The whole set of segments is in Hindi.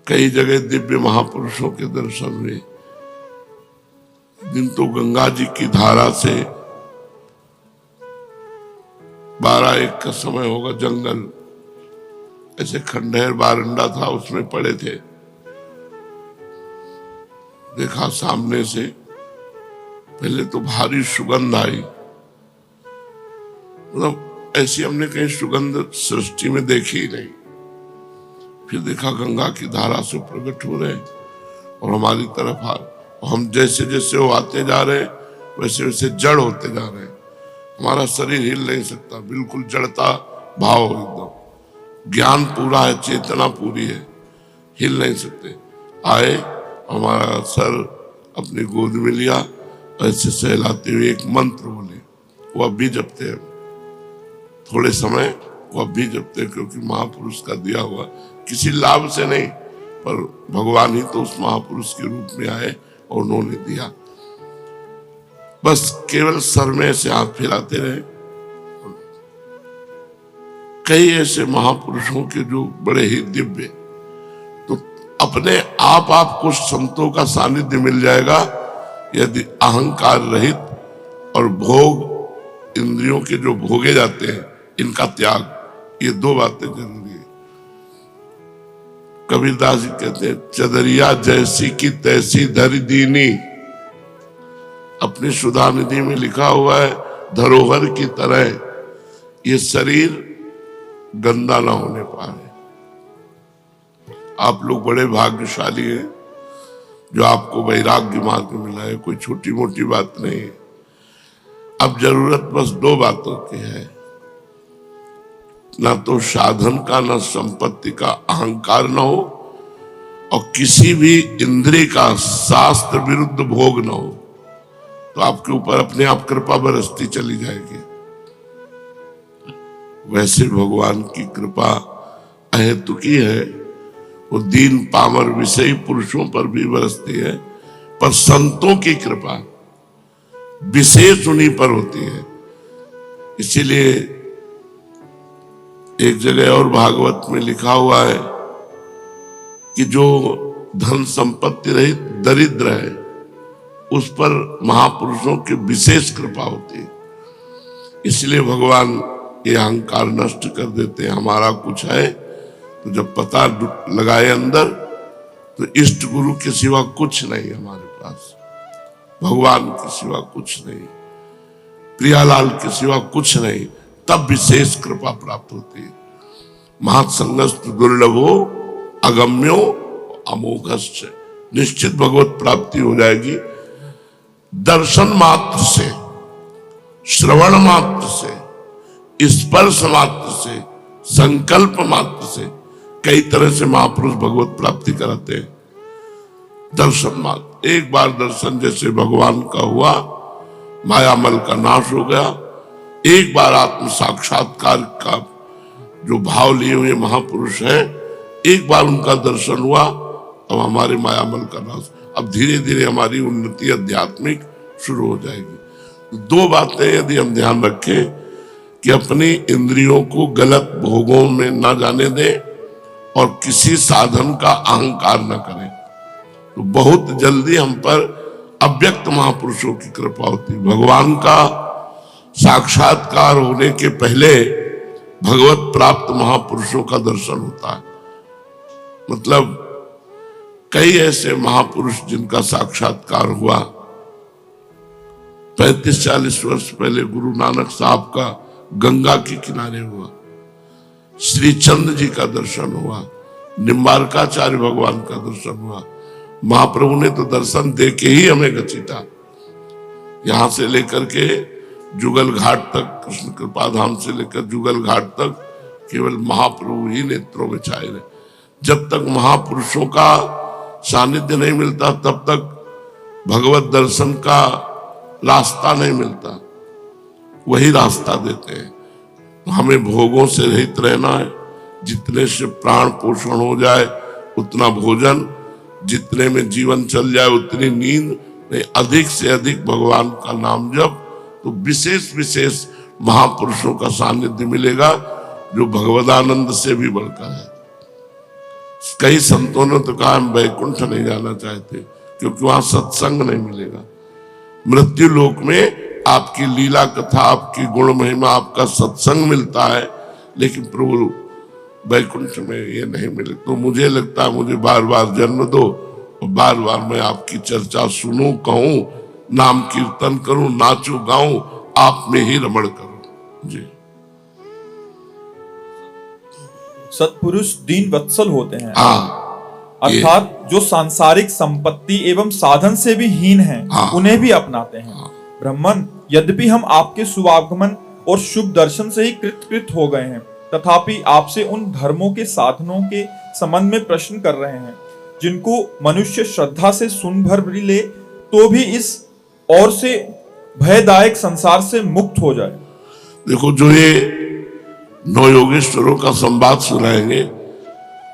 कई जगह दिव्य महापुरुषों के दर्शन हुए। दिन तो गंगा जी की धारा से 12-1 का समय होगा, जंगल ऐसे खंडहर बारंडा था, उसमें पड़े थे। देखा सामने से, पहले तो भारी सुगंध आई, मतलब ऐसी हमने कहीं सुगंध सृष्टि में देखी ही नहीं। फिर देखा गंगा की धारा से प्रकट हो रहे और हमारी तरफ आ, और हम जैसे जैसे वो आते जा रहे वैसे वैसे जड़ होते जा रहे। हमारा शरीर हिल नहीं सकता, बिल्कुल जड़ता भाव एकदम। ज्ञान पूरा है, चेतना पूरी है, हिल नहीं सकते। आए, हमारा सर अपनी गोद में लिया, ऐसे सहलाते हुए एक मंत्र बोले, वो अब भी जपते हैं। थोड़े समय वो अब भी जपते हैं, क्योंकि महापुरुष का दिया हुआ, किसी लाभ से नहीं, पर भगवान ही तो उस महापुरुष के रूप में आए और उन्होंने दिया। बस केवल सर में से हाथ फैलाते रहे। कई ऐसे महापुरुषों के जो बड़े ही दिव्य, तो अपने आप आपको संतों का सानिध्य मिल जाएगा यदि अहंकार रहित और भोग, इंद्रियों के जो भोगे जाते हैं इनका त्याग, ये 2 बातें जरूरी है। कबीरदास जी कहते हैं, चदरिया जैसी की तैसी धरि दीनी। अपनी सुधा निधि में लिखा हुआ है, धरोहर की तरह ये शरीर गंदा ना होने पाए। आप लोग बड़े भाग्यशाली हैं जो आपको वैराग्य मार्ग मिला है, कोई छोटी मोटी बात नहीं है। अब जरूरत बस 2 बातों की है, ना तो साधन का, ना संपत्ति का अहंकार न हो, और किसी भी इंद्रिय का शास्त्र विरुद्ध भोग न हो, तो आपके ऊपर अपने आप कृपा बरसती चली जाएगी। वैसे भगवान की कृपा अहेतुकी है, वो दीन पामर विषयी पुरुषों पर भी बरसती है, पर संतों की कृपा विशेष उन्हीं पर होती है। इसीलिए एक जगह और भागवत में लिखा हुआ है कि जो धन संपत्ति रहित दरिद्र है उस पर महापुरुषों की विशेष कृपा होती है। इसलिए भगवान ये अहंकार नष्ट कर देते हैं। हमारा कुछ है तो जब पता लगाए अंदर, तो इष्ट गुरु के सिवा कुछ नहीं हमारे पास, भगवान के सिवा कुछ नहीं, प्रियालाल के सिवा कुछ नहीं, तब विशेष कृपा प्राप्त होती है। महत्संगस्त दुर्लभो अगम्यो अमोघश्च। निश्चित भगवत प्राप्ति हो जाएगी। दर्शन मात्र से, श्रवण मात्र से, स्पर्श मात्र से, संकल्प मात्र से कई तरह से महापुरुष भगवत प्राप्ति कराते हैं। दर्शन मात्र, एक बार दर्शन जैसे भगवान का हुआ, मायामल का नाश हो गया। एक बार आत्म साक्षात्कार का जो भाव लिए हुए महापुरुष हैं, एक बार उनका दर्शन हुआ, अब हमारे मायामल का नाश। अब धीरे धीरे हमारी उन्नति आध्यात्मिक शुरू हो जाएगी। 2 बातें यदि हम ध्यान रखें कि अपनी इंद्रियों को गलत भोगों में न जाने दें और किसी साधन का अहंकार न करें, तो बहुत जल्दी हम पर अव्यक्त महापुरुषों की कृपा होती। भगवान का साक्षात्कार होने के पहले भगवत प्राप्त महापुरुषों का दर्शन होता है। मतलब कई ऐसे महापुरुष जिनका साक्षात्कार हुआ। 35-40 वर्ष पहले गुरु नानक साहब का गंगा के किनारे हुआ, श्री चंद्र जी का दर्शन हुआ, निम्बारकाचार्य भगवान का दर्शन हुआ। महाप्रभु ने तो दर्शन दे के ही हमें घसीटा, यहां से लेकर के जुगल घाट तक, कृष्ण कृपा धाम से लेकर जुगल घाट तक केवल महाप्रभु ही नेत्रों में छाए रहे। जब तक महापुरुषों का सानिध्य नहीं मिलता तब तक भगवत दर्शन का रास्ता नहीं मिलता। वही रास्ता देते हैं। हमें भोगों से रहित रहना है, जितने से प्राण पोषण हो जाए उतना भोजन, जितने में जीवन चल जाए उतनी नींद, नहीं अधिक से अधिक भगवान का नाम जप, तो विशेष विशेष महापुरुषों का सानिध्य मिलेगा जो भगवदानंद से भी बढ़कर है। कई संतों ने तो कहा हम वैकुंठ नहीं जाना चाहते क्योंकि वहां सत्संग नहीं मिलेगा। मृत्यु लोक में आपकी लीला कथा, आपकी गुण महिमा, आपका सत्संग मिलता है, लेकिन प्रभु वैकुंठ में ये नहीं मिले। तो मुझे लगता है मुझे बार बार जन्म दो और बार बार मैं आपकी चर्चा सुनूं, कहूं, नाम कीर्तन करूं, नाचूं, गाऊं, आप में ही रमण करूं। जी। सत्पुरुष दीन वत्सल होते हैं। हाँ, अर्थात जो सांसारिक संपत्ति एवं साधन से भी हीन हैं, हाँ, उन्हें भी अपनाते हैं। हाँ, ब्राह्मण, यद्यपि हम आपके शुभागमन और शुभ दर्शन से ही कृत हो गए हैं, तथापि आपसे उन धर्मों के साधनों के संबंध में प्रश्न कर रहे हैं जिनको मनुष्य श्रद्धा से सुन भर भी ले तो भी इस और से भयदायक संसार से मुक्त हो जाए। देखो, जो ये नौ योगेश्वरों का संवाद सुनाएंगे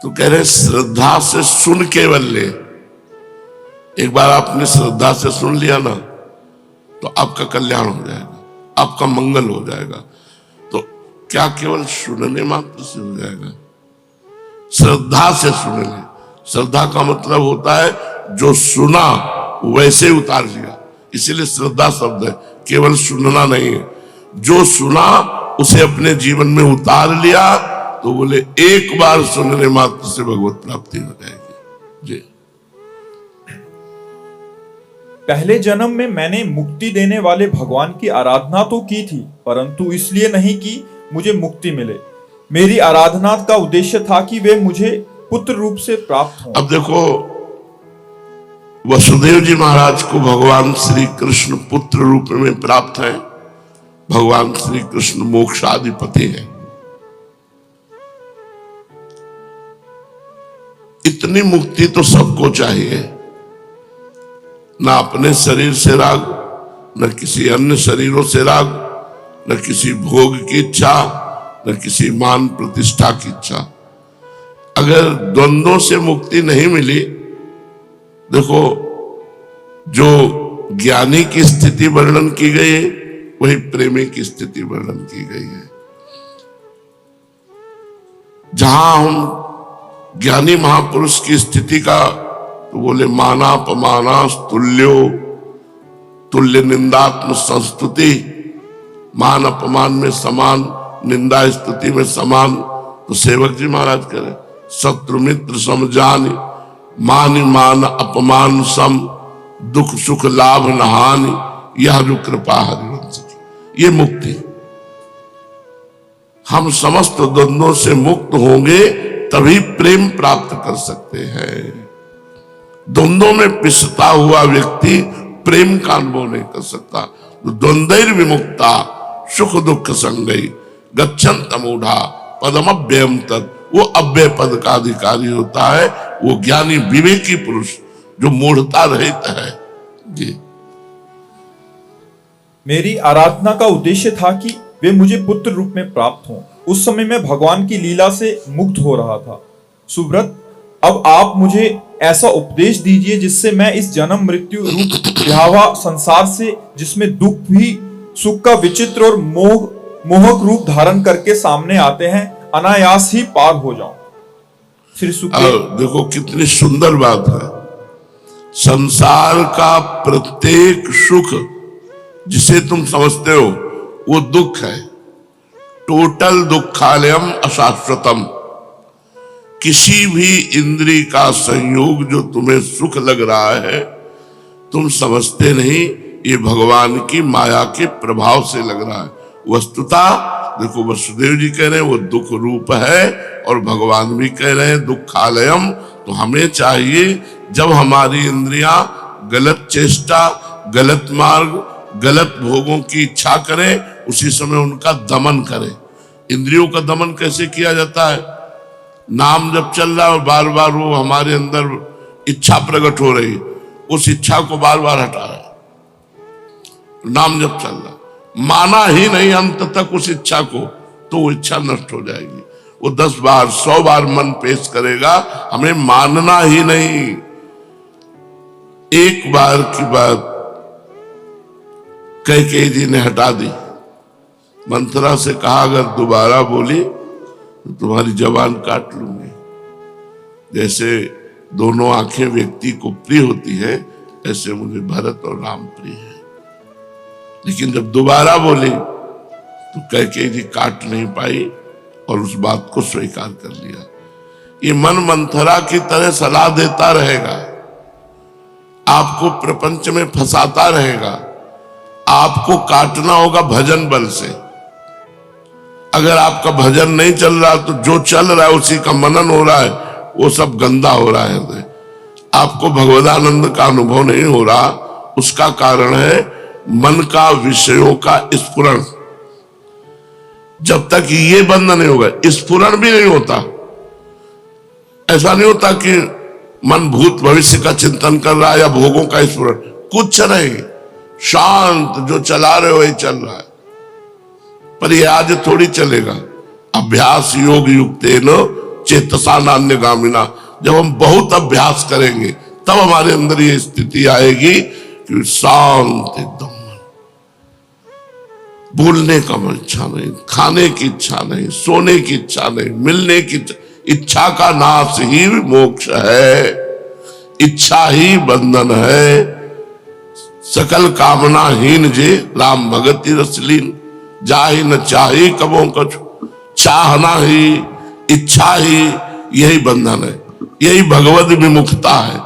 तो कह रहे श्रद्धा से सुन केवल ले। एक बार आपने श्रद्धा से सुन लिया ना तो आपका कल्याण हो जाएगा, आपका मंगल हो जाएगा। तो क्या केवल सुनने मात्र से हो जाएगा? श्रद्धा से सुन ले। श्रद्धा का मतलब होता है जो सुना वैसे उतार लिया, इसीलिए श्रद्धा शब्द है, केवल सुनना नहीं है। जो सुना उसे अपने जीवन में उतार लिया तो बोले एक बार सुनने मात्र से भगवत प्राप्ति हो जाएगी। जी। पहले जन्म में मैंने मुक्ति देने वाले भगवान की आराधना तो की थी, परंतु इसलिए नहीं कि मुझे मुक्ति मिले। मेरी आराधना का उद्देश्य था कि वे मुझे पुत्र रूप से प्राप्त हों। अब देखो, वसुदेव जी महाराज को भगवान श्री कृष्ण पुत्र रूप में प्राप्त है। भगवान श्री कृष्ण मोक्षाधिपति है। इतनी मुक्ति तो सबको चाहिए, ना अपने शरीर से राग, न किसी अन्य शरीरों से राग, न किसी भोग की इच्छा, न किसी मान प्रतिष्ठा की इच्छा। अगर द्वंद्वों से मुक्ति नहीं मिली, देखो जो ज्ञानी की स्थिति वर्णन की गई है वही प्रेमी की स्थिति वर्णन की गई है। जहां हम ज्ञानी महापुरुष की स्थिति का तो बोले माना पमाना तुल्यो, तुल्य निंदात्म संस्तुति, मान अपमान में समान, निंदा स्तुति में समान। तो सेवक जी महाराज करें शत्रु मित्र समझान, मान मान अपमान सम, दुख सुख लाभ नहानि, यह जो कृपा हरिवंश की। ये मुक्ति, हम समस्त द्वंद्वों से मुक्त होंगे तभी प्रेम प्राप्त कर सकते हैं। द्वंद्वों में पिसता हुआ व्यक्ति प्रेम का अनुभव नहीं कर सकता। द्वंद्वैर विमुक्ता सुख दुख संगई गच्छन्त मूढ़ा पदमव्ययम तत्, वो अव्यय पद का अधिकारी होता है, वो ज्ञानी विवेकी पुरुष जो मूढ़ता रहित है। जी। मेरी आराधना का उद्देश्य था कि वे मुझे पुत्र रूप में प्राप्त हों। उस समय मैं भगवान की लीला से मुक्त हो रहा था। सुब्रत, अब आप मुझे ऐसा उपदेश दीजिए जिससे मैं इस जन्म मृत्यु रूप भयावह संसार से, जिसमें दुख भी सुख का विचित्र और मोहक रूप धारण करके सामने आते हैं, अनायास ही पार हो जाऊं। श्री सुखदेव, देखो कितनी सुंदर बात है। संसार का प्रत्येक सुख जिसे तुम समझते हो वो दुख है। टोटल दुखालयम अशाश्वतम। किसी भी इंद्रिय का संयोग जो तुम्हें सुख लग रहा है, तुम समझते नहीं, ये भगवान की माया के प्रभाव से लग रहा है। वस्तुतः देखो, वसुदेव जी कह रहे हैं वो दुख रूप है और भगवान भी कह रहे हैं दुखालयम। तो हमें चाहिए जब हमारी इंद्रियां गलत चेष्टा, गलत मार्ग, गलत भोगों की इच्छा करें, उसी समय उनका दमन करें। इंद्रियों का दमन कैसे किया जाता है? नाम जब चल रहा है और बार बार वो हमारे अंदर इच्छा प्रकट हो रही, उस इच्छा को बार बार हटा रहे। नाम जब चल रहा, माना ही नहीं अंत तक उस इच्छा को, तो वो इच्छा नष्ट हो जाएगी। वो 10 बार 100 बार मन पेश करेगा, हमें मानना ही नहीं। एक बार की बात कैकेयी जी ने हटा दी। मंथरा से कहा अगर दोबारा बोली तो तुम्हारी जबान काट लूंगी। जैसे दोनों आंखें व्यक्ति को प्रिय होती है, ऐसे मुझे भरत और राम प्रिय है। लेकिन जब दोबारा बोली तो कैकेयी जी काट नहीं पाई और उस बात को स्वीकार कर लिया। ये मन मंथरा की तरह सलाह देता रहेगा, आपको प्रपंच में फंसाता रहेगा। आपको काटना होगा भजन बल से। अगर आपका भजन नहीं चल रहा तो जो चल रहा है उसी का मनन हो रहा है, वो सब गंदा हो रहा है। आपको भगवदानंद का अनुभव नहीं हो रहा, उसका कारण है मन का विषयों का स्फुरण। जब तक ये बंद नहीं होगा, स्फुरण भी नहीं होता। ऐसा नहीं होता कि मन भूत भविष्य का चिंतन कर रहा है या भोगों का स्फुरण, कुछ नहीं, शांत जो चला रहे हो वही चल रहा है। पर ये आज थोड़ी चलेगा। अभ्यास योग युक्तेन चेतसा नान्यगामिना, जब हम बहुत अभ्यास करेंगे तब हमारे अंदर ये स्थिति आएगी कि शांत एकदम, बोलने का इच्छा नहीं, खाने की इच्छा नहीं, सोने की इच्छा नहीं, मिलने की इच्छा का नाश ही मोक्ष है, इच्छा ही बंधन है। सकल कामना हीन जे राम भगति रसलीन, जाहि न चाही कबों कछु, चाहना ही इच्छा ही यही बंधन है, यही भगवत विमुखता है।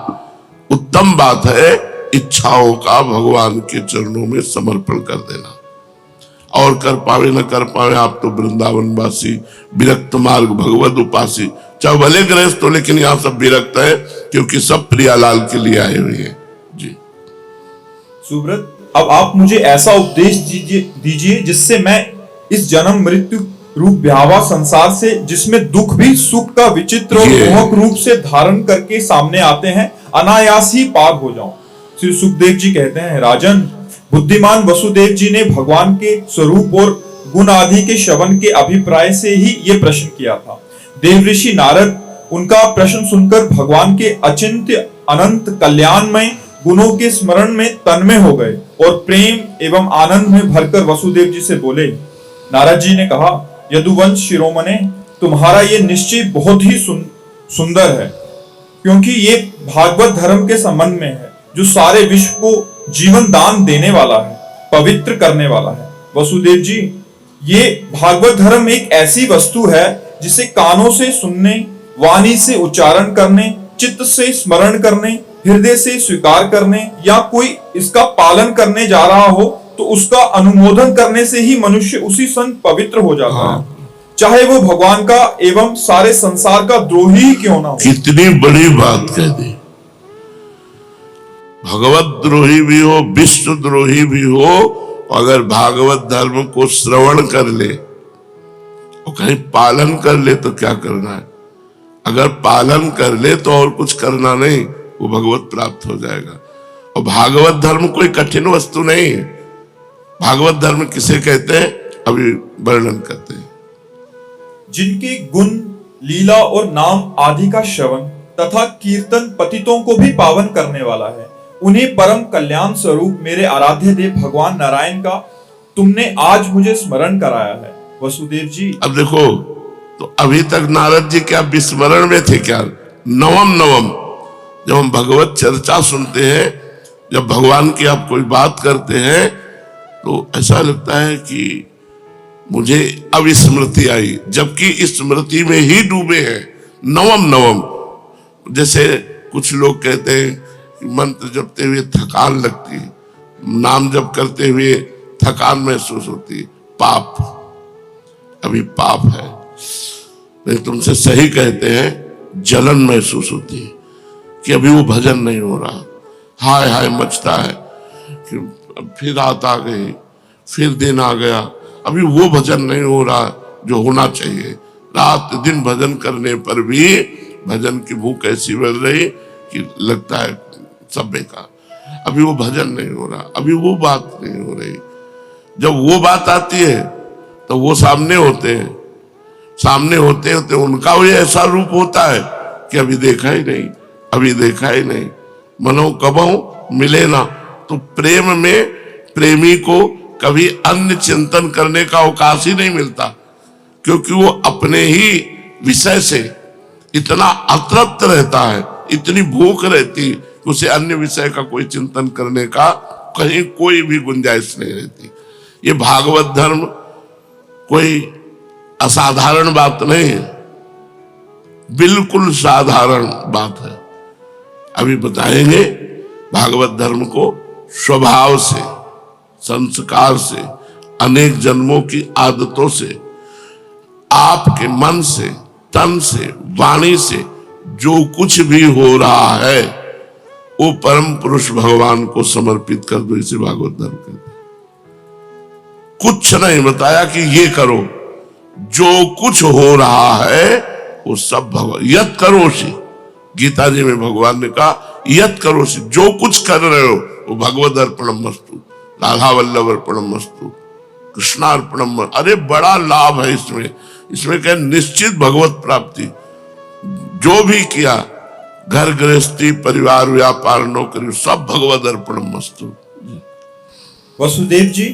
उत्तम बात है इच्छाओं का भगवान के चरणों में समर्पण कर देना। और कर पावे न कर पावे, आप तो वृंदावन वासी, विरक्त मार्ग भगवत उपासी। चाहे भले गृहस्थ हो, लेकिन यहाँ सब विरक्त है क्योंकि सब प्रियालाल के लिए आए हुए हैं। जी सुब्रत, अब आप मुझे ऐसा उपदेश दीजिए जिससे मैं इस जन्म मृत्यु रूप भयावह संसार से, जिसमें दुख भी सुख का विचित्र और मोहक रूप से धारण करके सामने आते हैं, अनायास ही पार हो जाऊं। श्री सुखदेव जी कहते हैं, राजन, बुद्धिमान वसुदेव जी ने भगवान के स्वरूप और गुण आदि के श्रवण के अभिप्राय से ही ये प्रश्न किया था। देवऋषि नारद उनका प्रश्न सुनकर भगवान के अचिंत्य अनंत कल्याणमय गुणों के स्मरण में तन्मय हो गए और प्रेम एवं आनंद में भरकर वसुदेव जी से बोले। नारद जी ने कहा, यदुवंश शिरोमणे, तुम्हारा ये निश्चय बहुत ही सुंदर है, क्योंकि ये भागवत धर्म के संबंध में है, जो सारे विश्व को जीवन दान देने वाला है, पवित्र करने वाला है। वसुदेव जी, ये भागवत धर्म एक ऐसी वस्तु है जिसे कानों से सुनने, वाणी से उच्चारण करने, चित्त से स्मरण करने, हृदय से स्वीकार करने या कोई इसका पालन करने जा रहा हो तो उसका अनुमोदन करने से ही मनुष्य उसी क्षण पवित्र हो जाता है, चाहे वो भगवान का एवं सारे संसार का द्रोही ही क्यों ना हो। कितनी बड़ी बात कह दी। भगवत द्रोही भी हो, विश्व द्रोही भी हो, अगर भागवत धर्म को श्रवण कर ले और कहीं पालन कर ले तो क्या करना है। अगर पालन कर ले तो और कुछ करना नहीं, वो भगवत प्राप्त हो जाएगा। और भागवत धर्म कोई कठिन वस्तु नहीं है। भागवत धर्म किसे कहते हैं, अभी वर्णन करते हैं। जिनके गुण, लीला और नाम आदि का श्रवण तथा कीर्तन पतितों को भी पावन करने वाला है, उन्हें परम कल्याण स्वरूप मेरे आराध्य देव भगवान नारायण का तुमने आज मुझे स्मरण कराया है। वसुदेव जी, अब देखो, तो अभी तक नारद जी क्या विस्मरण में थे क्या? नवम जब हम भगवत चर्चा सुनते हैं, जब भगवान की आप कोई बात करते हैं तो ऐसा लगता है कि मुझे अब स्मृति आई, जबकि स्मृति में ही डूबे हैं। नवम जैसे कुछ लोग कहते हैं कि मंत्र जपते हुए थकान लगती है, नाम जप करते हुए थकान महसूस होती है, पाप, अभी पाप है। नहीं, तुमसे सही कहते हैं, जलन महसूस होती है कि अभी वो भजन नहीं हो रहा, हाय हाय मचता है कि फिर रात आ गई, फिर दिन आ गया, अभी वो भजन नहीं हो रहा जो होना चाहिए। रात दिन भजन करने पर भी भजन की भूख ऐसी बढ़ रही कि लगता है सब बेकार, अभी वो भजन नहीं हो रहा, अभी वो बात नहीं हो रही। जब वो बात आती है तो वो सामने होते हैं, सामने होते होते उनका भी ऐसा रूप होता है कि अभी देखा ही नहीं, अभी देखा ही नहीं, मनो कबहू मिले ना। तो प्रेम में प्रेमी को कभी अन्य चिंतन करने का अवकाश ही नहीं मिलता, क्योंकि वो अपने ही विषय से इतना अतृप्त रहता है, इतनी भूख रहती कि उसे अन्य विषय का कोई चिंतन करने का कहीं कोई भी गुंजाइश नहीं रहती। ये भागवत धर्म कोई असाधारण बात नहीं है, बिल्कुल साधारण बात है। अभी बताएंगे भागवत धर्म को स्वभाव से, संस्कार से, अनेक जन्मों की आदतों से, आपके मन से, तन से, वाणी से जो कुछ भी हो रहा है वो परम पुरुष भगवान को समर्पित कर दो। इसे भागवत धर्म कहते हैं। कुछ नहीं बताया कि ये करो, जो कुछ हो रहा है वो सब भगवान। यत करोषि, गीता जी में भगवान ने कहा यत करोषि, जो कुछ कर रहे हो वो भगवद अर्पणमस्तु, राधा वल्लभ अर्पणमस्तु, कृष्णार्पणम। अरे बड़ा लाभ है इसमें। इसमें क्या निश्चित भगवत प्राप्ति। जो भी किया, घर गृहस्थी, परिवार, व्यापार, नौकरी, सब भगवद अर्पणमस्तु। वसुदेव जी,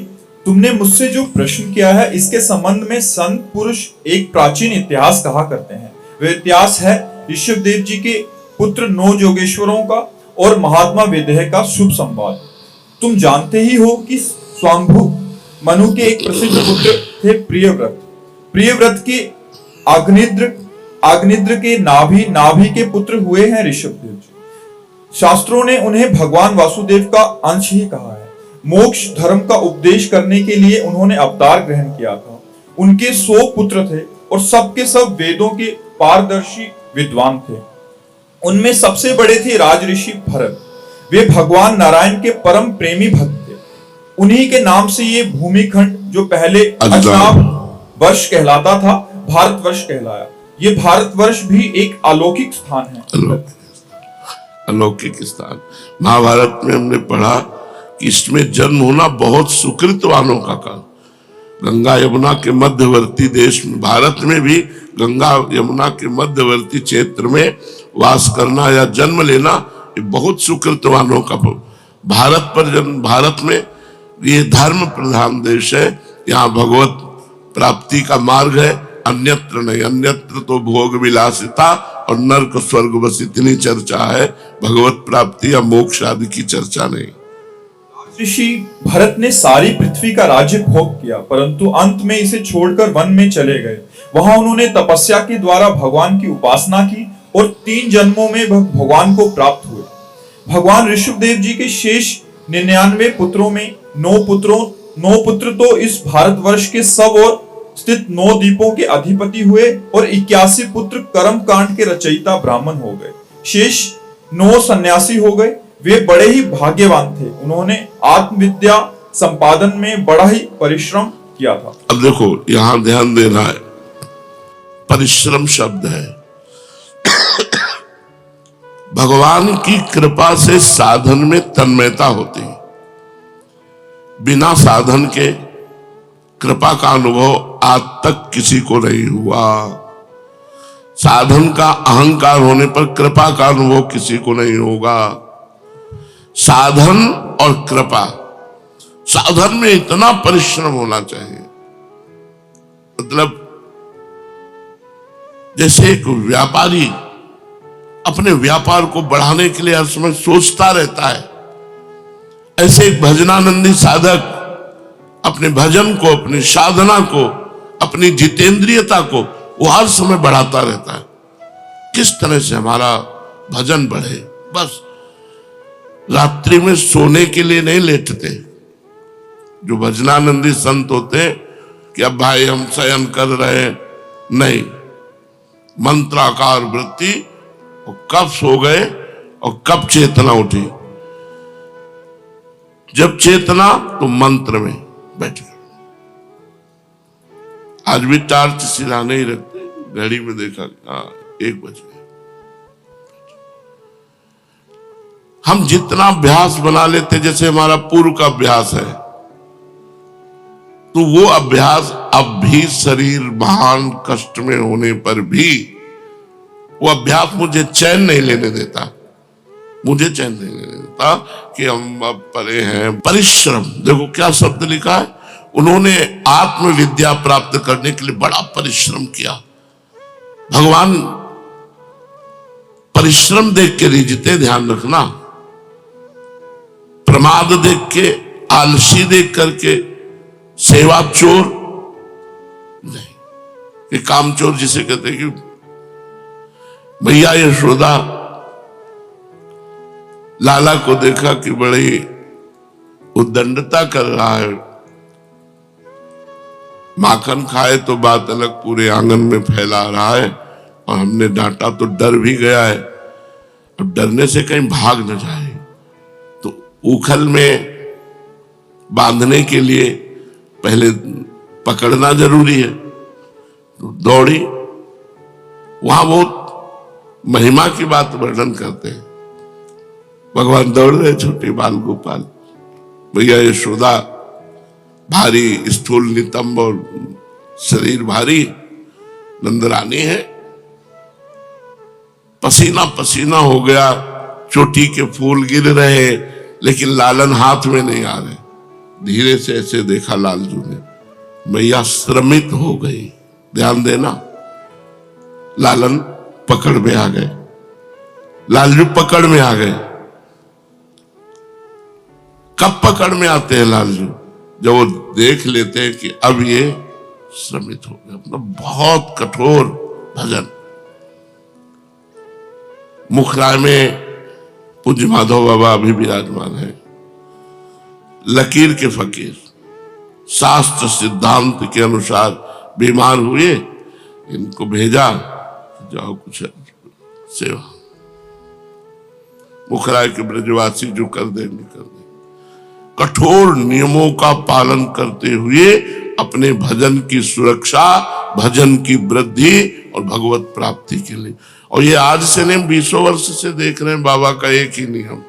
तुमने मुझसे जो प्रश्न किया है इसके संबंध में संत पुरुष एक प्राचीन इतिहास कहा करते हैं। वह इतिहास है ऋषभदेव जी के पुत्र 9 योगेश्वरों का और महात्मा विदेह का शुभ संवाद। तुम जानते ही हो कि स्वांभु मनु के एक प्रसिद्ध पुत्र थे प्रियव्रत। प्रियव्रत के आग्निद्र के नाभि के पुत्र हुए हैं ऋषभदेव जी। शास्त्रों ने उन्हें भगवान वासुदेव का अंश ही कहा है। मोक्ष धर्म का उपदेश करने के लिए उन्होंने अवतार ग्रहण किया था। उनके 100 पुत्र थे और सबके सब वेदों के पारदर्शी विद्वान थे। उनमें सबसे बड़े थे राजऋषि भरत। वे भगवान नारायण के परम प्रेमी भक्त थे। उन्हीं के नाम से ये भूमिखंड, जो पहले अजनाब वर्ष कहलाता था, भारतवर्ष कहलाया। ये भारतवर्ष भी एक अलौकिक स्थान है। अलौकिक स्थान। महाभारत में हमने पढ़ा कि इसमें जन्म होना बहुत सुकृतवानों का काम। गंगा यमुना के मध्यवर्ती देश में, भारत में भी गंगा यमुना के मध्यवर्ती क्षेत्र में वास करना या जन्म लेना ये बहुत सुकृतवानों का। भारत में ये धर्म प्रधान देश है। यहाँ भगवत प्राप्ति का मार्ग है, अन्यत्र नहीं। अन्यत्र तो भोग विलासिता और नरक स्वर्ग, बस इतनी चर्चा है। भगवत प्राप्ति या मोक्ष आदि की चर्चा नहीं। ऋषि भरत ने सारी पृथ्वी का राज्य भोग किया, परंतु अंत में इसे छोड़कर वन में चले गए। वहां उन्होंने तपस्या के द्वारा भगवान की उपासना की और 3 जन्मों में भगवान को प्राप्त हुए। भगवान ऋषभदेव जी के शेष 99 पुत्रों में 9 पुत्र तो इस भारतवर्ष के सब और स्थित 9 द्वीपों के अधिपति हुए और 81 पुत्र कर्म कांड के रचयिता ब्राह्मण हो गए। शेष 9 सन्यासी हो गए। वे बड़े ही भाग्यवान थे। उन्होंने आत्मविद्या संपादन में बड़ा ही परिश्रम किया था। अब देखो, यहां ध्यान देना है, परिश्रम शब्द है। भगवान की कृपा से साधन में तन्मयता होती है। बिना साधन के कृपा का अनुभव आज तक किसी को नहीं हुआ। साधन का अहंकार होने पर कृपा का अनुभव किसी को नहीं होगा। साधन और कृपा, साधन में इतना परिश्रम होना चाहिए। मतलब जैसे एक व्यापारी अपने व्यापार को बढ़ाने के लिए हर समय सोचता रहता है, ऐसे एक भजनानंदी साधक अपने भजन को, अपनी साधना को, अपनी जितेंद्रियता को वो हर समय बढ़ाता रहता है। किस तरह से हमारा भजन बढ़े। बस रात्रि में सोने के लिए नहीं लेटते। जो भजनानंदी संत होते कि अब भाई हम शयन कर रहे हैं, नहीं, मंत्राकार वृत्ति, और कब सो गए और कब चेतना उठी। जब चेतना तो मंत्र में बैठ गए। आज भी टार्च सिरा नहीं रखते, घड़ी में देखा 1 बज गए। हम जितना अभ्यास बना लेते, जैसे हमारा पूर्व का अभ्यास है, तो वो अभ्यास अब भी शरीर महान कष्ट में होने पर भी वो अभ्यास मुझे चैन नहीं लेने देता। मुझे चैन नहीं लेने देता कि हम अब परे हैं। परिश्रम, देखो क्या शब्द लिखा है। उन्होंने आत्मविद्या प्राप्त करने के लिए बड़ा परिश्रम किया। भगवान परिश्रम देख के रीझते, ध्यान रखना। प्रमाद देख के, आलसी देख करके, सेवा चोर नहीं। ये काम चोर जिसे कहते हैं कि भैया यशोदा लाला को देखा कि बड़ी उद्दंडता कर रहा है, माखन खाए तो बात अलग, पूरे आंगन में फैला रहा है, और हमने डांटा तो डर भी गया है, अब डरने से कहीं भाग न जाए, तो उखल में बांधने के लिए पहले पकड़ना जरूरी है। तो दौड़ी, वहां बहुत महिमा की बात वर्णन करते हैं। भगवान दौड़ रहे, छोटे बाल गोपाल, भैया यशोदा भारी स्थूल नितंब और शरीर भारी, नंदरानी है, पसीना पसीना हो गया, चोटी के फूल गिर रहे, लेकिन लालन हाथ में नहीं आ रहे। धीरे से ऐसे देखा लालजू ने, मैया श्रमित हो गई। ध्यान देना, लालन पकड़ में आ गए, लालजू पकड़ में आ गए। कब पकड़ में आते हैं लालजू? जब वो देख लेते हैं कि अब ये श्रमित हो गए। मतलब बहुत कठोर भजन। मुखराय में पूज्य माधव बाबा अभी विराजमान है, लकीर के फकीर, शास्त्र सिद्धांत के अनुसार बीमार हुए, इनको भेजा, जाओ कुछ सेवा। मुखराय के ब्रजवासी जो कर देंगे कर दे। कठोर नियमों का पालन करते हुए अपने भजन की सुरक्षा, भजन की वृद्धि और भगवत प्राप्ति के लिए। और ये आज से नहीं, 20 वर्ष से देख रहे हैं बाबा का एक ही नियम।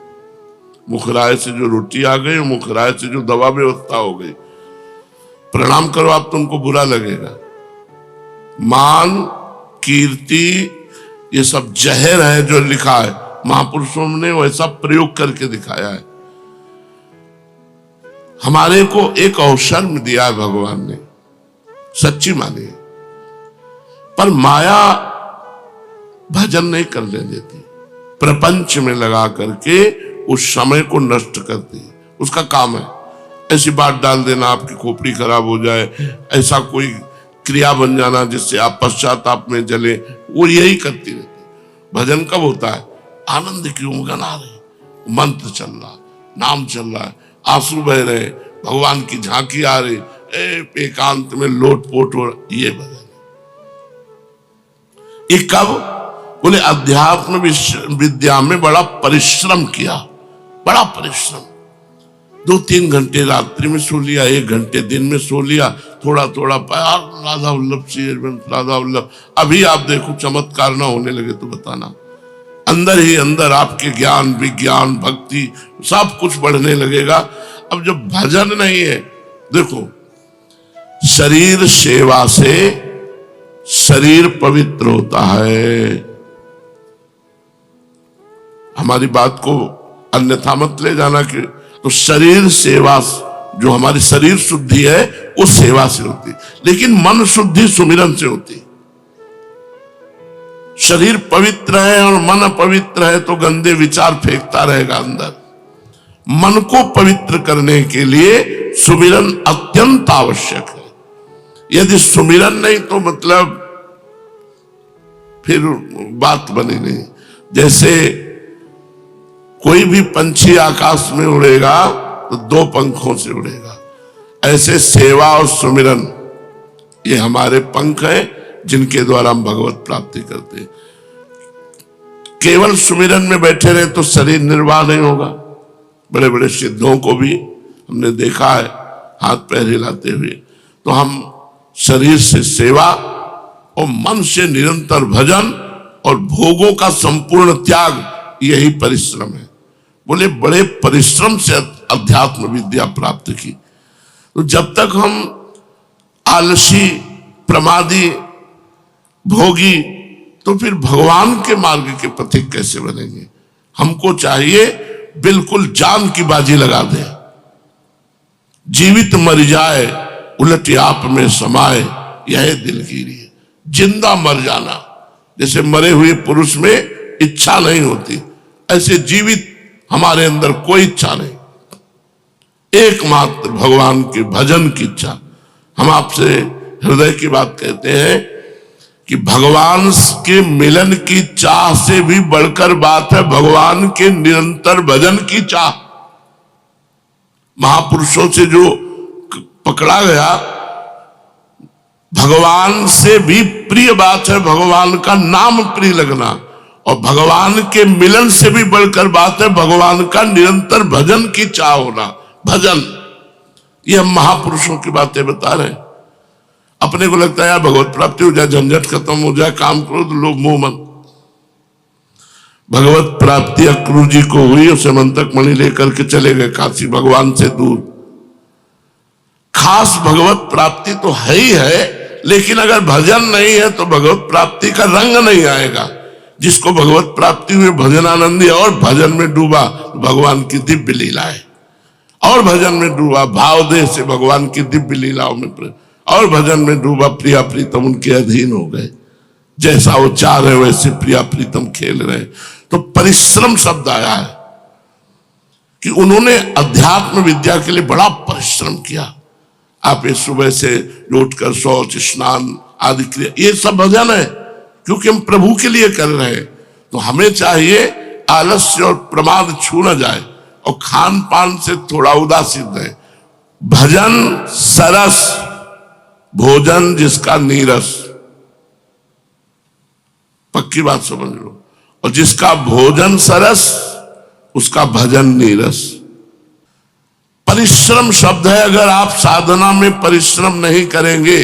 मुखराय से जो रोटी आ गई, मुखराय से जो दवा व्यवस्था हो गई, प्रणाम करो आप, तुमको बुरा लगेगा। मान, कीर्ति, ये सब जहर है जो लिखा है, महापुरुषों ने वैसा प्रयोग करके दिखाया है। हमारे को एक अवसर में दिया है भगवान ने, सच्ची मानिए, पर माया भजन नहीं करने देती, प्रपंच में लगा करके उस समय को नष्ट करती है। उसका काम है ऐसी बात डाल देना आपकी खोपड़ी खराब हो जाए, ऐसा कोई क्रिया बन जाना जिससे आप पश्चाताप में जले, वो यही करती रहती। भजन कब होता है? आनंद की उमगन आ रही, मंत्र चल रहा, नाम चल रहा है, आंसू बह रहे, भगवान की झांकी आ रही, एकांत में लोटपोट हो, ये भजन। ये कब? बोले अध्यात्म विद्या में बड़ा परिश्रम किया, बड़ा परिश्रम। 2-3 घंटे रात्रि में सो लिया, 1 घंटे दिन में सो लिया, थोड़ा थोड़ा प्यार, राधा वल्लभ श्री राधा वल्लभ। अभी आप देखो चमत्कार ना होने लगे तो बताना, अंदर ही अंदर आपके ज्ञान, विज्ञान, भक्ति सब कुछ बढ़ने लगेगा। अब जब भजन नहीं है, देखो शरीर सेवा से शरीर पवित्र होता है। हमारी बात को अन्यथा मत ले जाना कि तो शरीर सेवा, जो हमारी शरीर शुद्धि है वो सेवा से होती, लेकिन मन शुद्धि सुमिरन से होती। शरीर पवित्र है और मन अपवित्र है तो गंदे विचार फेंकता रहेगा अंदर। मन को पवित्र करने के लिए सुमिरन अत्यंत आवश्यक है। यदि सुमिरन नहीं तो मतलब फिर बात बनी नहीं। जैसे कोई भी पंछी आकाश में उड़ेगा तो 2 पंखों से उड़ेगा, ऐसे सेवा और सुमिरन ये हमारे पंख हैं जिनके द्वारा हम भगवत प्राप्ति करते हैं। केवल सुमिरन में बैठे रहे तो शरीर निर्वाह नहीं होगा। बड़े बड़े सिद्धों को भी हमने देखा है हाथ पैर हिलाते हुए। तो हम शरीर से सेवा और मन से निरंतर भजन और भोगों का संपूर्ण त्याग, यही परिश्रम है। बोले बड़े परिश्रम से अध्यात्म विद्या प्राप्त की। तो जब तक हम आलसी, प्रमादी, भोगी, तो फिर भगवान के मार्ग के पथिक कैसे बनेंगे? हमको चाहिए बिल्कुल जान की बाजी लगा दे, जीवित मर जाए उलट आप में समाए, यह दिलगिरी है। जिंदा मर जाना, जैसे मरे हुए पुरुष में इच्छा नहीं होती, ऐसे जीवित हमारे अंदर कोई इच्छा नहीं, एकमात्र भगवान के भजन की इच्छा। हम आपसे हृदय की बात कहते हैं कि भगवान के मिलन की चाह से भी बढ़कर बात है भगवान के निरंतर भजन की चाह। महापुरुषों से जो पकड़ा गया, भगवान से भी प्रिय बात है भगवान का नाम प्रिय लगना, और भगवान के मिलन से भी बढ़कर बात है भगवान का निरंतर भजन की चाह होना। भजन, ये हम महापुरुषों की बातें बता रहे हैं। अपने को लगता है यार भगवत प्राप्ति हो जाए, झंझट खत्म हो जाए, काम करो तो लोग मुंह मन। भगवत प्राप्ति अक्रूर जी को हुई, उसे मंतक मणि लेकर के चले गए काशी, भगवान से दूर। खास भगवत प्राप्ति तो है ही है, लेकिन अगर भजन नहीं है तो भगवत प्राप्ति का रंग नहीं आएगा। जिसको भगवत प्राप्ति हुई भजन आनंदी और भजन में डूबा भगवान की दिव्य लीला है, और भजन में डूबा भाव देह से भगवान की दिव्य लीलाओं में, और भजन में डूबा प्रिया प्रीतम उनके अधीन हो गए। जैसा वो चाह रहे वैसे प्रिया प्रीतम खेल रहे। तो परिश्रम शब्द आया है कि उन्होंने अध्यात्म विद्या के लिए बड़ा परिश्रम किया। आप ये सुबह से उठकर शौच स्नान आदि क्रिया, ये सब भजन है, क्योंकि हम प्रभु के लिए कर रहे हैं। तो हमें चाहिए आलस्य और प्रमाद छू न जाए, और खान पान से थोड़ा उदासीन रहे। भजन सरस, भोजन जिसका नीरस, पक्की बात समझ लो। और जिसका भोजन सरस उसका भजन नीरस। परिश्रम शब्द है, अगर आप साधना में परिश्रम नहीं करेंगे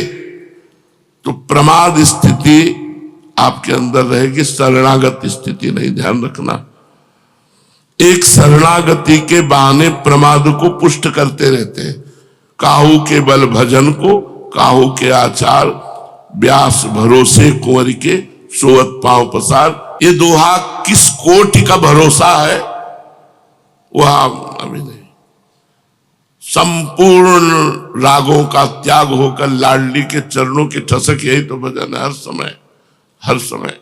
तो प्रमाद स्थिति आपके अंदर रहेगी, शरणागत स्थिति नहीं। ध्यान रखना, एक शरणागति के बहाने प्रमाद को पुष्ट करते रहते हैं। काहू के बल भजन को, काहू के आचार, व्यास भरोसे कुंवर के, सोवत पांव पसार। ये दोहा किस कोटि का भरोसा है वह अभी नहीं। संपूर्ण रागों का त्याग होकर लाडली के चरणों की ठसक, यही तो भजन है। हर समय हर समय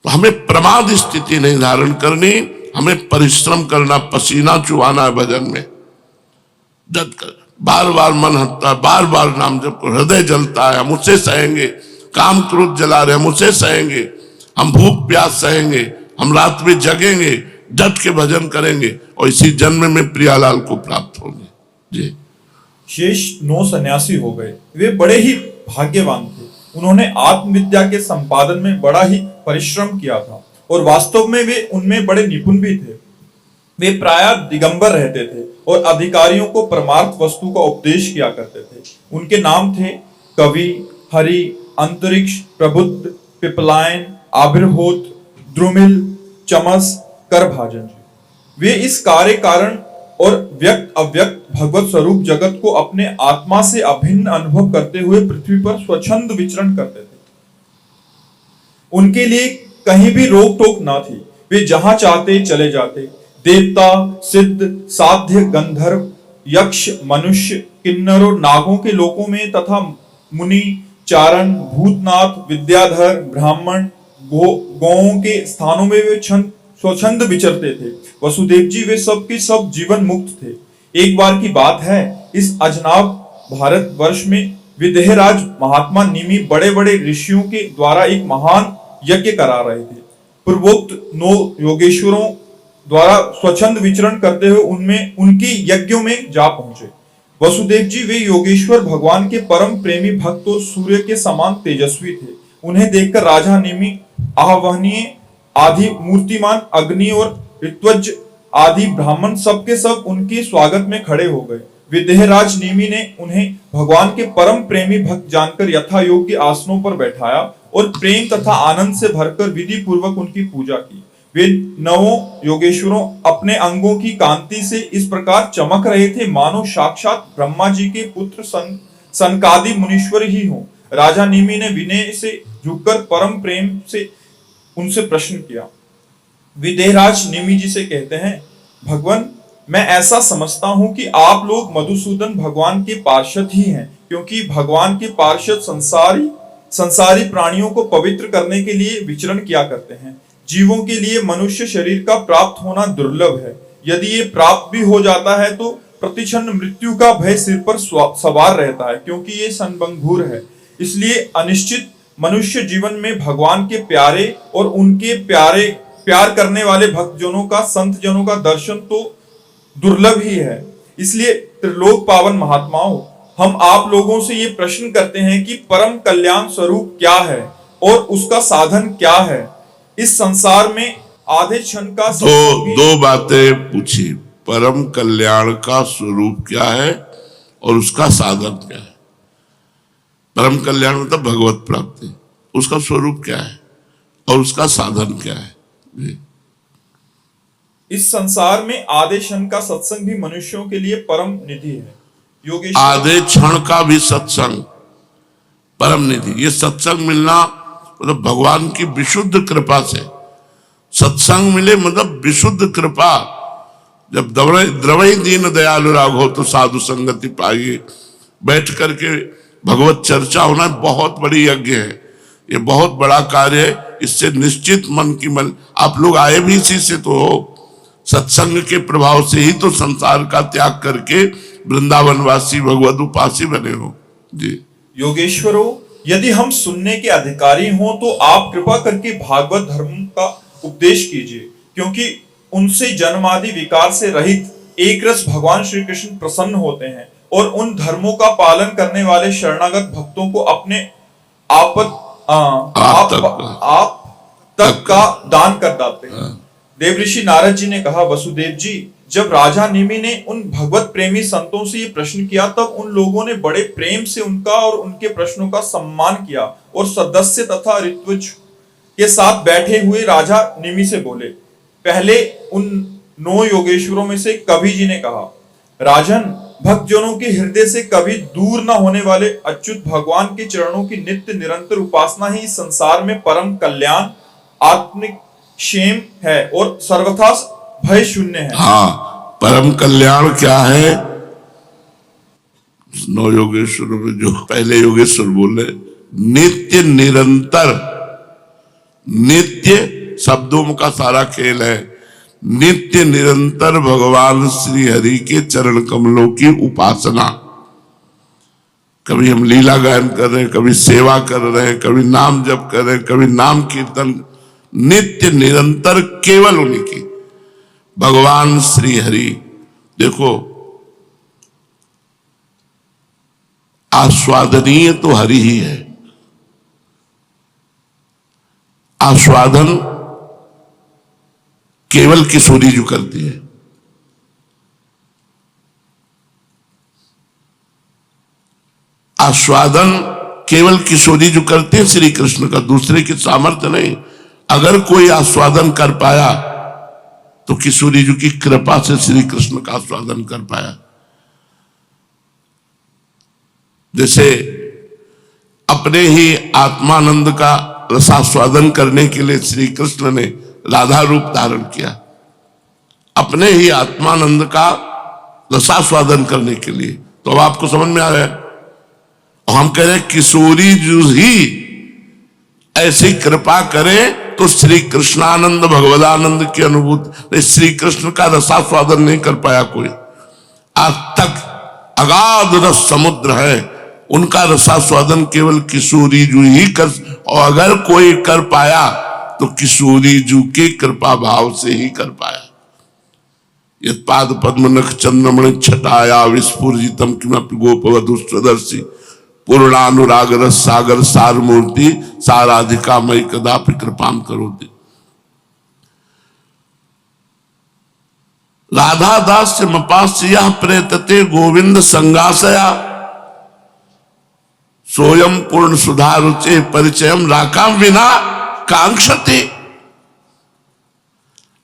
तो हमें प्रमाद स्थिति नहीं धारण करनी, हमें परिश्रम करना, पसीना चुहाना है भजन में। डट कर बार बार मन हटता है, बार बार नाम जप को हृदय जलता है, हम उसे सहेंगे। काम क्रोध जला रहे हम उसे सहेंगे, हम भूख प्यास सहेंगे, हम रात में जगेंगे, डट के भजन करेंगे, और इसी जन्म में प्रियालाल को प्राप्त होंगे। जी। शेष 9 सन्यासी हो गए। वे बड़े ही भाग्यवान थे। उन्होंने आत्मविद्या के संपादन में बड़ा ही परिश्रम किया था, और वास्तव में वे उनमें बड़े निपुण भी थे। वे प्रायः दिगंबर रहते थे और अधिकारियों को परमार्थ वस्तु का उपदेश किया करते थे। उनके नाम थे कवि, हरि, अंतरिक्ष, प्रबुद्ध, पिपलायन, आबिर्होत, द्रुमिल, चमस, करभाजन जी। वे इस कार्य कारण और व्यक्त अव्यक्त भगवत स्वरूप जगत को अपने आत्मा से अभिन्न अनुभव करते हुए पृथ्वी पर स्वच्छंद विचरण करते थे। उनके लिए कहीं भी रोक टोक ना थी, वे जहां चाहते चले जाते। देवता, सिद्ध, साध्य, गंधर्व, यक्ष, मनुष्य, किन्नरों, नागों के लोकों में तथा मुनि, चारण, भूतनाथ, विद्याधर, ब्राह्मण, गौओं के स्थानों में वे स्वच्छंद विचरते थे। वसुदेव जी वे सब के सब जीवन मुक्त थे। एक बार की बात है, इस अजनाब भारत वर्ष में विदेहराज महात्मा निमि बड़े बड़े ऋषियों के द्वारा एक महान यज्ञ करा रहे थे। पूर्वोक्त 9 योगेश्वरों द्वारा स्वच्छंद विचरण करते हुए उनके यज्ञों में जा पहुंचे। वसुदेव जी वे योगेश्वर भगवान के परम प्रेमी भक्त और सूर्य के समान तेजस्वी थे। उन्हें देखकर राजा निमि, आह्वनीय आदि मूर्तिमान अग्नि और ऋत्वज आदि ब्राह्मण सबके सब उनके स्वागत में खड़े हो गए। विदेहराज निमि ने उन्हें भगवान के परम प्रेमी भक्त जानकर यथा योग्य आसनों पर बैठाया और प्रेम तथा आनंद से भरकर विधि पूर्वक उनकी पूजा की। वे 9 योगेश्वरों अपने अंगों की कांति से इस प्रकार चमक रहे थे मानो साक्षात ब्रह्मा जी के पुत्र सनकादि मुनीश्वर ही हों। राजा निमि ने विनय से झुककर परम प्रेम से उनसे प्रश्न किया। विदेहराज निमि जी से कहते हैं, भगवान, मैं ऐसा समझता हूं कि आप लोग मधुसूदन भगवान के पार्षद ही हैं, क्योंकि भगवान के पार्षद संसारी प्राणियों को पवित्र करने के लिए विचरण किया करते हैं। जीवों के लिए मनुष्य शरीर का प्राप्त होना दुर्लभ है। यदि ये प्राप्त भी हो जाता है तो प्रतिक्षण मृत्यु का भय सिर पर सवार रहता है, क्योंकि ये संबंधुर है। इसलिए अनिश्चित मनुष्य जीवन में भगवान के प्यारे और उनके प्यार करने वाले भक्तजनों का, संत जनों का दर्शन तो दुर्लभ ही है। इसलिए त्रिलोक पावन महात्माओं, हम आप लोगों से ये प्रश्न करते हैं कि परम कल्याण स्वरूप क्या है और उसका साधन क्या है। इस संसार में आधे क्षण का दो बातें पूछी, परम कल्याण का स्वरूप क्या है और उसका साधन क्या है। परम कल्याण मतलब भगवत प्राप्ति, उसका स्वरूप क्या है और उसका साधन क्या है। जी। इस संसार में आधे क्षण का सत्संग भी मनुष्यों के लिए परम निधि है। योगेश, आधे क्षण का भी सत्संग परम निधि। ये सत्संग मिलना मतलब भगवान की विशुद्ध कृपा से सत्संग मिले, मतलब विशुद्ध कृपा। जब द्रवई दीन दयालु राघव तो साधु संगति पाइए, बैठ करके भगवत चर्चा होना बहुत बड़ी यज्ञ है, ये बहुत बड़ा कार्य है। इससे निश्चित मन की मन, आप लोग आए भी इसी से तो हो, सत्संग के प्रभाव से ही तो संसार का त्याग करके वृंदावनवासी भगवत उपासी बने हो। जी। योगेश्वरों, यदि हम सुनने के अधिकारी हों तो आप कृपा करके भागवत धर्म का उपदेश कीजिए, क्योंकि उनसे जन्मादि विकार से रहित एक रस भगवान श्री कृष्ण प्रसन्न होते हैं और उन धर्मों का पालन करने वाले शरणागत भक्तों को अपने आप तक का दान कर देते हैं। देव ऋषि नारद जी ने कहा, वसुदेव जी, जब राजा निमि ने उन भगवत प्रेमी संतों से ये प्रश्न किया, तब उन लोगों ने बड़े प्रेम से उनका और उनके प्रश्नों का सम्मान किया और सदस्य तथा ऋत्विज के साथ बैठे हुए राजा निमि से बोले। पहले उन 9 योगेश्वरों में से कवि जी ने कहा, राजन, भक्तजनों के हृदय से कभी दूर न होने वाले अच्युत भगवान के चरणों की नित्य निरंतर उपासना ही संसार में परम कल्याण, आत्मिक क्षेम है और सर्वथा भय शून्य है। हाँ, परम कल्याण क्या है? 9 योगेश्वर में जो पहले योगेश्वर बोले, नित्य निरंतर, नित्य शब्दों का सारा खेल है, नित्य निरंतर भगवान श्री हरि के चरण कमलों की उपासना। कभी हम लीला गायन कर रहे हैं, कभी सेवा कर रहे हैं, कभी नाम जप कर रहे हैं, कभी नाम कीर्तन, नित्य निरंतर केवल उन्हीं की, भगवान श्री हरि। देखो, आस्वादनीय तो हरि ही है। आस्वादन केवल किशोरी जो करती है। आस्वादन केवल किशोरी जो करते हैं श्री कृष्ण का, दूसरे की सामर्थ्य नहीं। अगर कोई आस्वादन कर पाया तो किशोरी जी की कृपा से श्री कृष्ण का आस्वादन कर पाया। जैसे अपने ही आत्मानंद का रसास्वादन करने के लिए श्री कृष्ण ने राधा रूप धारण किया, अपने ही आत्मानंद का रसास्वादन करने के लिए। तो अब आपको समझ में आ रहा है। और हम कह रहे हैं किशोरी जी ही ऐसी कृपा करें तो श्री कृष्णानंद भगवदानंद की अनुभूति, श्री कृष्ण का रसास्वादन नहीं कर पाया कोई। आज तक अगाध रस समुद्र है, उनका रसास्वादन केवल किशोरी जी ही कर, और अगर कोई कर पाया तो किशोरी जी के कृपा भाव से ही कर पाया। ये पाद पद्म नख चंद्रमणि छटाया विस्फुरितम किमपि गोपवधु स्वदर्शी पूर्णानुराग रस सागर सार मूर्ति साराधिका मई कदापि कृपाम करोति। राधा दास मपास्य प्रेतते गोविंद संगासया सोयम पूर्ण सुधारुचे परिचयम राकाम विना कांक्षते।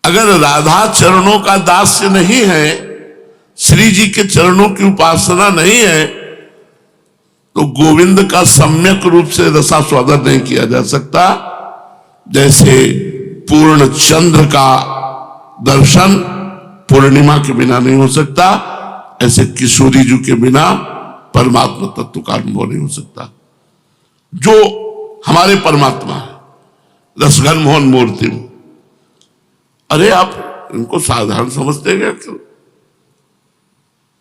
अगर राधा चरणों का दास्य नहीं है, श्री जी के चरणों की उपासना नहीं है, तो गोविंद का सम्यक रूप से रसास्वादन नहीं किया जा सकता। जैसे पूर्ण चंद्र का दर्शन पूर्णिमा के बिना नहीं हो सकता, ऐसे किशोरी जी के बिना परमात्मा तत्व का अनुभव नहीं हो सकता। जो हमारे परमात्मा है, रसघन मोहन मूर्ति। अरे आप इनको साधारण समझते क्या? क्यों?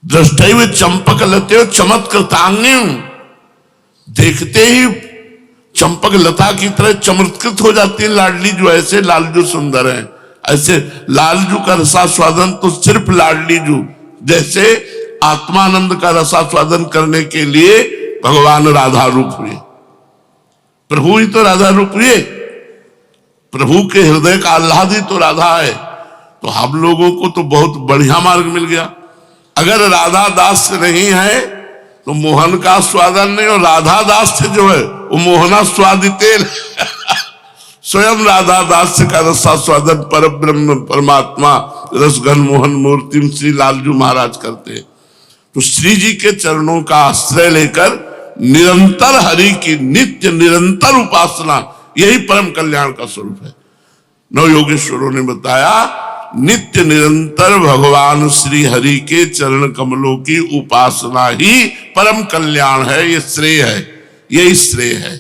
दृष्टैव चंपक लते चमक कृतांगी, देखते ही चंपक लता की तरह चमत्कृत हो जाती है लाडली जो। ऐसे लालजू सुंदर है, ऐसे लालजू का रसास्वादन तो सिर्फ लाडली जू, जैसे आत्मानंद का रसास्वादन करने के लिए भगवान राधा रूप हुए। प्रभु ही तो राधा रूप हुए, प्रभु के हृदय का आह्लादी तो राधा है। तो हम लोगों को तो बहुत बढ़िया मार्ग मिल गया। अगर राधा दास नहीं है तो मोहन का स्वादन नहीं, और राधा दास से जो है वो मोहना स्वादिते स्वयं राधा दास का रसा स्वादन पर ब्रह्म परमात्मा रसघन मोहन मूर्ति श्री लालजू महाराज करते हैं। तो श्री जी के चरणों का आश्रय लेकर निरंतर हरि की नित्य निरंतर उपासना, यही परम कल्याण का स्वरूप है। नव योगेश्वरों ने बताया नित्य निरंतर भगवान श्री हरि के चरण कमलों की उपासना ही परम कल्याण है, ये श्रेय है, यही श्रेय है।